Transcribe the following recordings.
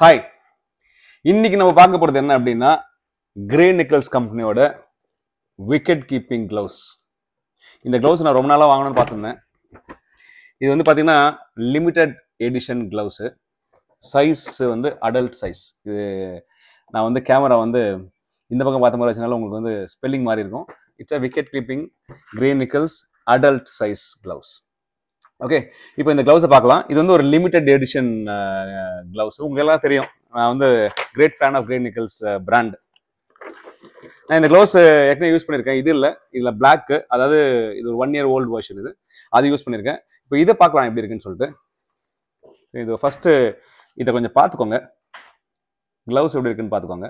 Hi, இன்னைக்கு நம்ம பார்க்க போறது என்ன அப்படின்னா கிரே நிக்கல்ஸ் கம்பெனியோட விக்கெட் கீப்பிங் கிளவுஸ். இந்த கிளவுஸ் நான் ரொம்ப நாளாக வாங்கணும்னு பார்த்துருந்தேன். இது வந்து பார்த்தீங்கன்னா லிமிடெட் எடிஷன் கிளவுஸு. சைஸ் வந்து அடல்ட் சைஸ். இது நான் வந்து கேமரா வந்து இந்த பக்கம் பார்த்த மாதிரி வச்சனால உங்களுக்கு வந்து ஸ்பெல்லிங் மாதிரி இருக்கும். It's a wicket keeping grey நிக்கல்ஸ் adult size gloves. Okay, இப்போ இந்த கிளவுஸை பார்க்கலாம். இது வந்து ஒரு லிமிடெட் எடிஷன் கிளவுஸ். உங்களுக்கு எல்லாம் தெரியும், நான் வந்து great fan of Gray Nicolls brand. நான் இந்த கிளவுஸ் ஏற்கனவே யூஸ் பண்ணியிருக்கேன். இது இல்லை, இதில் பிளாக், அதாவது இது ஒரு 1 year old வெர்ஷன். அது யூஸ் பண்ணியிருக்கேன். இப்போ இதை பார்க்கலாம் எப்படி இருக்குன்னு சொல்லிட்டு. இது ஃபர்ஸ்ட் இதை கொஞ்சம் பார்த்துக்கோங்க. கிளவுஸ் எப்படி இருக்குன்னு பார்த்துக்கோங்க.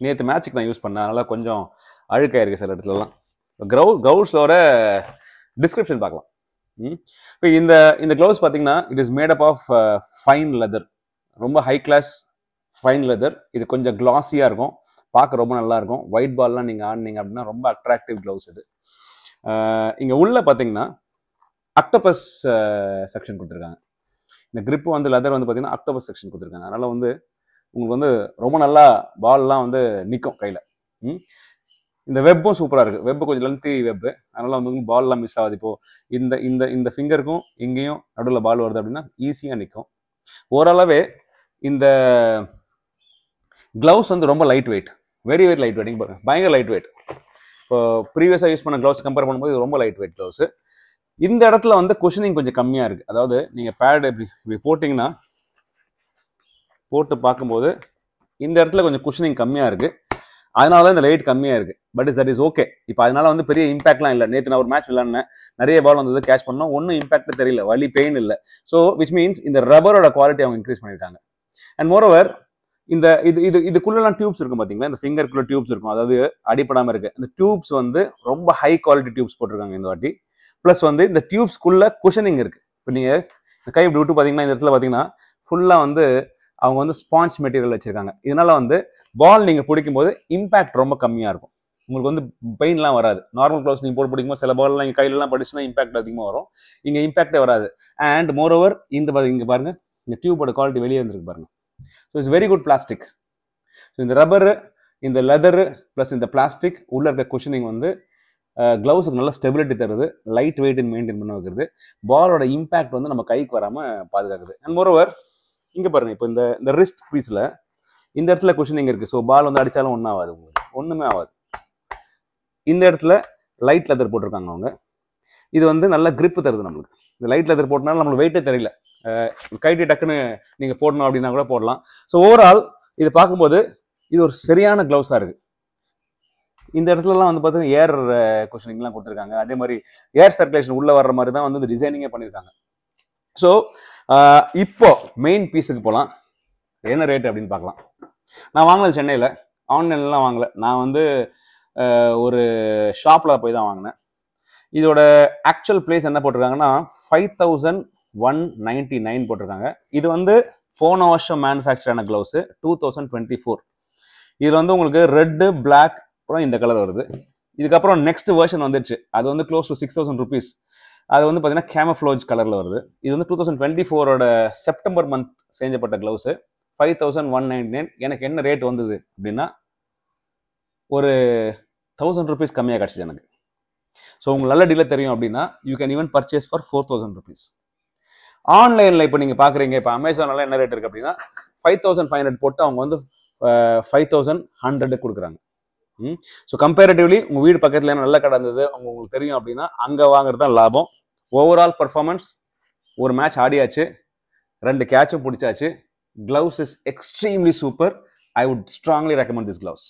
நேற்று மேட்சுக்கு நான் யூஸ் பண்ணேன், அதனால கொஞ்சம் அழுக்காயிருக்கு சில இடத்துலலாம். கிளவுஸோட டிஸ்கிரிப்ஷன் பார்க்கலாம். இப்போ இந்த கிளவுஸ் பார்த்தீங்கன்னா it is made up of fine leather. ரொம்ப ஹை கிளாஸ் ஃபைன் லெதர். இது கொஞ்சம் கிளாஸியாக இருக்கும், பார்க்க ரொம்ப நல்லா இருக்கும். ஒயிட் பால்லாம் நீங்கள் ஆடினீங்க அப்படின்னா ரொம்ப அட்ராக்டிவ் கிளவுஸ் இது. இங்கே உள்ள பார்த்தீங்கன்னா அக்டோபஸ் செக்ஷன் கொடுத்துருக்காங்க. இந்த கிரிப்பு வந்து லெதர் வந்து பார்த்தீங்கன்னா அக்டோபஸ் செக்ஷன் கொடுத்துருக்காங்க. அதனால் வந்து உங்களுக்கு வந்து ரொம்ப நல்லா பால்லாம் வந்து நிற்கும் கையில். இந்த வெப்பும் சூப்பராக இருக்குது. வெப்பு கொஞ்சம் லென்த்தி வெப்பு, அதனால் வந்து பால்லாம் மிஸ் ஆகுது. இப்போது இந்த இந்த இந்த ஃபிங்கருக்கும் இங்கேயும் நடுவில் பால் வருது அப்படின்னா ஈஸியாக நிற்கும். ஓரளவே இந்த கிளவுஸ் வந்து ரொம்ப light weight, very light weight. பாருங்க, பயங்கர லைட் வெயிட். இப்போ ப்ரீவியஸாக யூஸ் பண்ண கிளவுஸ் கம்பேர் பண்ணும்போது இது ரொம்ப லைட் வெயிட் கிளவுஸ். இந்த இடத்துல வந்து குஷனிங் கொஞ்சம் கம்மியாக இருக்குது. அதாவது நீங்கள் பேட் இப்படி போட்டிங்கன்னா போட்டு பார்க்கும்போது இந்த இடத்துல கொஞ்சம் குஷனிங் கம்மியாக இருக்குது. அதனால தான் இந்த வெயிட் கம்மியாக இருக்குது. But that is okay. இப்போ அதனால வந்து பெரிய இம்பாக்ட்லாம் இல்லை. நேற்று நான் ஒரு மேட்ச் விளையாடினேன், நிறைய பால் வந்தது, கேட்ச் பண்ணோம், ஒன்றும் இம்பாக்ட் தெரியல, வலி பெயின் இல்லை. ஸோ விச் மீன்ஸ் இந்த ரப்பரோட குவாலிட்டி அவங்க இன்க்ரீஸ் பண்ணியிருக்காங்க. அண்ட் மோரோவர் இந்த இதுக்குள்ளெல்லாம் டியூப்ஸ் இருக்கும் பார்த்தீங்களா, இந்த ஃபிங்கருக்குள்ள டியூப்ஸ் இருக்கும், அதாவது அடிப்படாமல் இருக்குது. இந்த டியூப்ஸ் வந்து ரொம்ப ஹை குவாலிட்டி டியூப்ஸ் போட்டிருக்காங்க இந்த வாட்டி. ப்ளஸ் வந்து இந்த டியூப்ஸ்குள்ள குஷனிங் இருக்குது. இப்போ நீங்கள் இந்த கை இப்படி விட்டு பார்த்தீங்கன்னா இந்த இடத்துல பார்த்தீங்கன்னா ஃபுல்லாக வந்து அவங்க வந்து ஸ்பாஞ்ச் மெட்டீரியல் வச்சிருக்காங்க. இதனால வந்து பால் நீங்கள் பிடிக்கும் போது இம்பாக்ட் ரொம்ப கம்மியாக இருக்கும். உங்களுக்கு வந்து பெயின்லாம் வராது. நார்மல் கிளவுஸ் நீங்கள் போட்டு பிடிக்கும்போது சில பால்லாம் நீங்கள் கையிலலாம் படிச்சுன்னா இம்பாக்ட் அதிகமாக வரும். இங்கே இம்பாக்டே வராது. அண்ட் மோரோவர் இங்கே பாருங்க, இந்த டியூபோட குவாலிட்டி வெளியே வந்துருக்கு பாருங்க. So it's very good plastic. So இந்த ரப்பரு, இந்த லெதரு ப்ளஸ் இந்த பிளாஸ்டிக் உள்ள இருக்க குஷனிங் வந்து கிளவுஸுக்கு நல்ல ஸ்டெபிலிட்டி தருது, லைட் வெயிட் மெயின்டைன் பண்ண வைக்கிறது, பாலோட இம்பாக்ட் வந்து நம்ம கைக்கு வராமல் பாதுகாக்குது. அண்ட் மோரோவர் இங்கே பாருங்க, இப்போ இந்த ரிஸ்ட் பீஸில் இந்த இடத்துல குஷனிங் இருக்குது. ஸோ பால் வந்து அடித்தாலும் ஒன்றும் ஆகாது, உங்களுக்கு ஒன்றுமே ஆகாது. இந்த இடத்துல லைட் லெதர் போட்டிருக்காங்க அவங்க. இது வந்து நல்ல கிரிப்பு தருது நம்மளுக்கு. இந்த லைட் லெதர் போட்டனால நம்மளுக்கு வெயிட்டே தெரியல. கைட்டி டக்குன்னு நீங்கள் போடணும் அப்படின்னா கூட போடலாம். ஸோ ஓவரால் இது பார்க்கும்போது இது ஒரு சரியான கிளவுஸாக இருக்குது. இந்த இடத்துலலாம் வந்து பார்த்தீங்கன்னா ஏர் குஷனிங்லாம் கொடுத்துருக்காங்க. அதே மாதிரி ஏர் சர்க்குலேஷன் உள்ளே வர்ற மாதிரி தான் வந்து இந்த டிசைனிங்கே பண்ணியிருக்காங்க. ஸோ இப்போ மெயின் பீஸுக்கு போகலாம். என்ன ரேட் அப்படின்னு பார்க்கலாம். நான் வாங்கினது சென்னையில், ஆன்லைன்லாம் வாங்கலை. நான் வந்து ஒரு ஷாப்பில் போய் தான் வாங்கினேன். இதோட ஆக்சுவல் ப்ரைஸ் என்ன போட்டிருக்காங்கன்னா 5199 போட்டிருக்காங்க. இது வந்து போன வருஷம் மேனுஃபேக்சரான கிளவுஸு 2024. இதில் வந்து உங்களுக்கு ரெட்டு, பிளாக், அப்புறம் இந்த கலர் வருது. இதுக்கப்புறம் நெக்ஸ்ட் வெர்ஷன் வந்துடுச்சு, அது வந்து க்ளோஸ் டு 6000 rupees. அது வந்து பார்த்தீங்கன்னா கேமஃப்ளோஜ் கலரில் வருது. இது வந்து 2024ஓட செப்டம்பர் மந்த் செஞ்சப்பட்ட கிளவுஸு 5199. எனக்கு என்ன ரேட் வந்தது அப்படின்னா ஒரு 1000 rupees கம்மியாக கிடச்சிது எனக்கு. ஸோ உங்களுக்கு நல்ல டீலர் தெரியும் அப்படின்னா you can even purchase for 4000 rupees. ஆன்லைனில் இப்போ நீங்கள் பார்க்குறீங்க, இப்போ அமேசானில் என்ன ரேட் இருக்குது அப்படின்னா 5500 போட்டு அவங்க வந்து 5100 கொடுக்குறாங்க. ஸோ கம்பேரிட்டிவ்லி உங்கள் வீடு பக்கத்தில் என்ன நல்ல கடை இருந்தது உங்களுக்கு தெரியும் அப்படின்னா அங்கே வாங்குறது தான் லாபம். ஓவரால் பர்ஃபார்மன்ஸ், ஒரு மேட்ச் ஆடியாச்சு, 2 கேட்சும் பிடிச்சாச்சு. Gloves is extremely super. I would strongly recommend this gloves.